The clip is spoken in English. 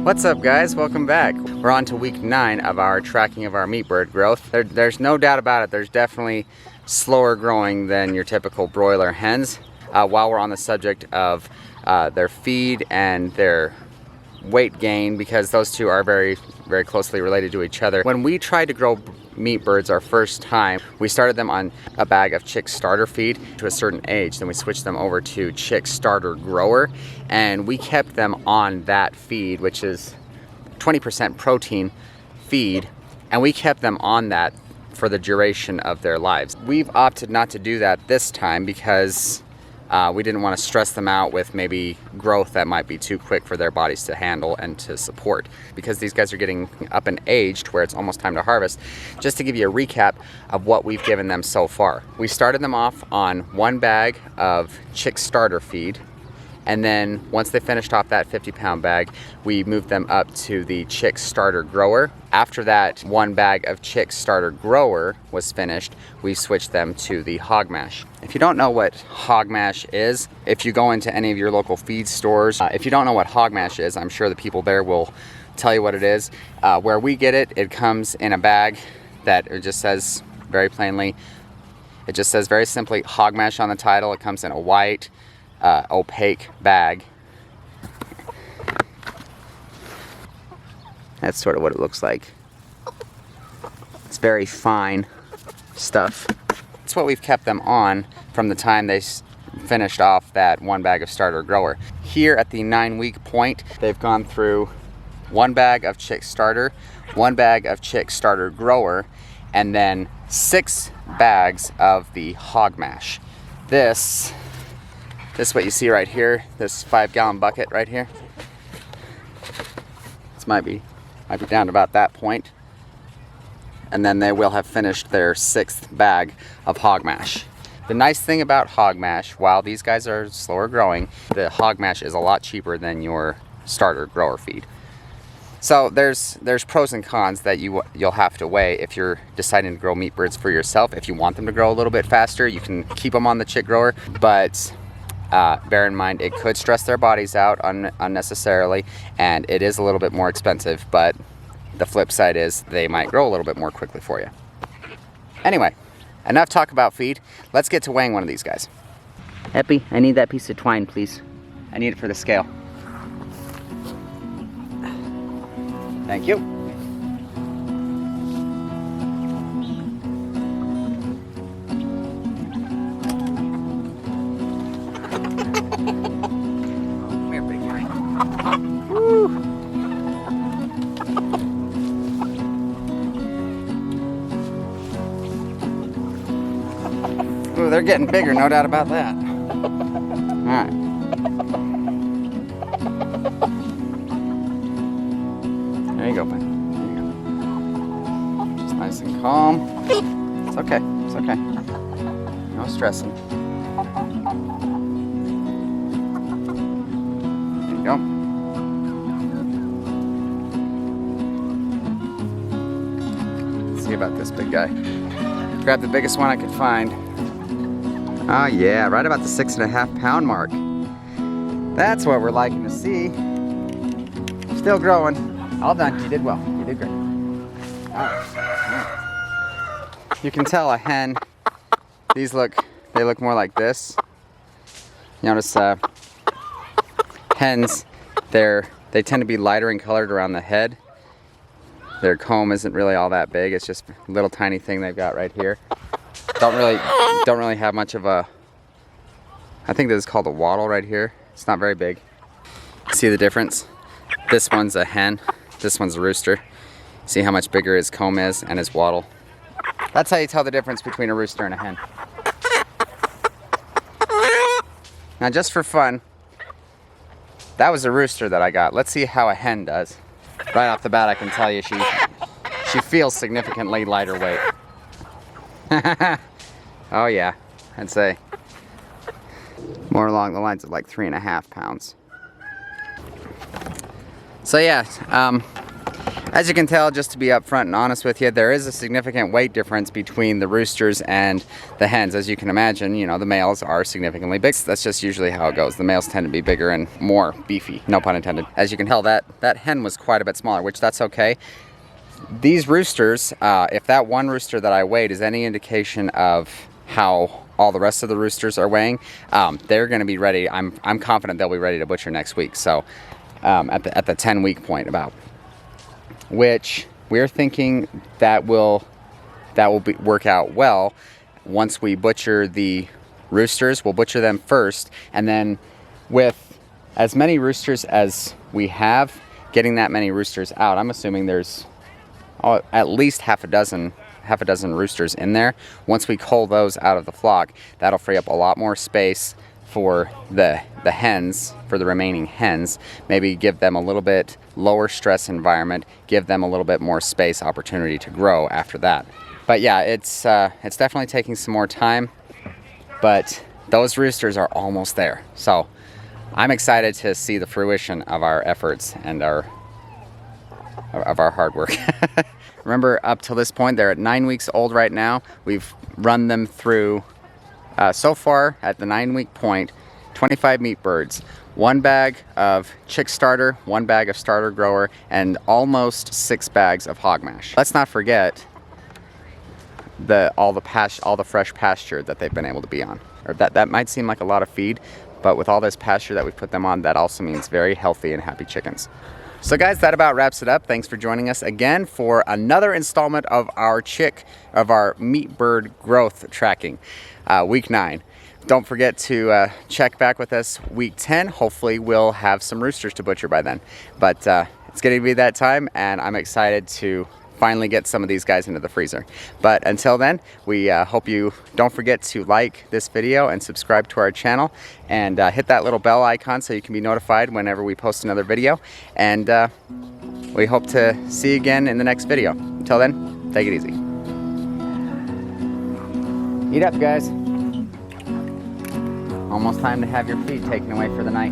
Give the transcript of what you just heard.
What's up, guys? Welcome back. We're on to week 9 of our tracking of our meat bird growth. There's no doubt about it, there's definitely slower growing than your typical broiler hens. While we're on the subject of their feed and their weight gain, because those two are very, very closely related to each other. When we tried to grow meat birds our first time, we started them on a bag of chick starter feed to a certain age. Then we switched them over to chick starter grower, and we kept them on that feed, which is 20% protein feed, and we kept them on that for the duration of their lives. We've opted not to do that this time because we didn't want to stress them out with maybe growth that might be too quick for their bodies to handle and to support, because these guys are getting up in age to where it's almost time to harvest. Just to give you a recap of what we've given them so far. We started them off on 1 bag of chick starter feed, and then once they finished off that 50-pound bag, we moved them up to the chick starter grower. After that 1 bag of chick starter grower was finished, we switched them to the hog mash. If you don't know what hog mash is, if you go into any of your local feed stores, if you don't know what hog mash is, I'm sure the people there will tell you what it is. Where we get it, it comes in a bag that it just says very plainly, it just says very simply hog mash on the title. It comes in a white, opaque bag. That's sort of what it looks like. It's very fine stuff. That's what we've kept them on from the time they finished off that 1 bag of starter grower. Here at the 9-week point, they've gone through 1 bag of chick starter, 1 bag of chick starter grower, and then 6 bags of the hog mash. This is what you see right here, this 5-gallon bucket right here. This might be down to about that point. And then they will have finished their 6th bag of hog mash. The nice thing about hog mash, while these guys are slower growing, the hog mash is a lot cheaper than your starter grower feed. So there's pros and cons that you'll have to weigh if you're deciding to grow meat birds for yourself. If you want them to grow a little bit faster, you can keep them on the chick grower, but bear in mind it could stress their bodies out unnecessarily, and it is a little bit more expensive, but the flip side is they might grow a little bit more quickly for you. Anyway, enough talk about feed. Let's get to weighing one of these guys. Epi, I need that piece of twine, please. I need it for the scale. Thank you. Come here, big guy. Woo. Ooh, they're getting bigger, no doubt about that. All right. There you go, bud. There you go. Just nice and calm. It's okay. It's okay. No stressing. There you go. Let's see about this big guy. Grab the biggest one I could find. Oh yeah, right about the 6.5 pound mark. That's what we're liking to see. Still growing. All done. You did well. You did great. All right. You can tell a hen. They look more like this. You notice hens, they tend to be lighter in colored around the head. Their comb isn't really all that big. It's just a little tiny thing they've got right here. Don't really have much of a, I think this is called a wattle right here. It's not very big. See the difference? This one's a hen, this one's a rooster. See how much bigger his comb is and his wattle. That's how you tell the difference between a rooster and a hen. Now just for fun, that was a rooster that I got. Let's see how a hen does. Right off the bat I can tell you she feels significantly lighter weight. Oh yeah, I'd say more along the lines of like 3.5 pounds. So yeah, as you can tell, just to be upfront and honest with you, there is a significant weight difference between the roosters and the hens. As you can imagine, you know, the males are significantly big. That's just usually how it goes. The males tend to be bigger and more beefy, no pun intended. As you can tell, that hen was quite a bit smaller, which that's okay. These roosters, if that one rooster that I weighed is any indication of how all the rest of the roosters are weighing, they're going to be ready. I'm confident they'll be ready to butcher next week. So at the 10-week point about, which we're thinking that will work out well. Once we butcher the roosters, we'll butcher them first, and then with as many roosters as we have, getting that many roosters out, I'm assuming there's at least half a dozen roosters in there. Once we cull those out of the flock, that'll free up a lot more space for the hens, for the remaining hens. Maybe give them a little bit lower stress environment, give them a little bit more space, opportunity to grow after that. But yeah, it's definitely taking some more time, but those roosters are almost there. So I'm excited to see the fruition of our efforts and our hard work. Remember, up till this point, they're at 9 weeks old right now. We've run them through, so far at the 9-week point, 25 meat birds, 1 bag of chick starter, 1 bag of starter grower, and almost 6 bags of hog mash. Let's not forget all the fresh pasture that they've been able to be on. Or that might seem like a lot of feed, but with all this pasture that we put them on, that also means very healthy and happy chickens. So guys, that about wraps it up. Thanks for joining us again for another installment of our meat bird growth tracking, week 9. Don't forget to check back with us week 10. Hopefully we'll have some roosters to butcher by then. But it's going to be that time, and I'm excited to finally get some of these guys into the freezer. But until then, we hope you don't forget to like this video and subscribe to our channel, and hit that little bell icon so you can be notified whenever we post another video. And we hope to see you again in the next video. Until then, take it easy. Eat up, guys. Almost time to have your feed taken away for the night.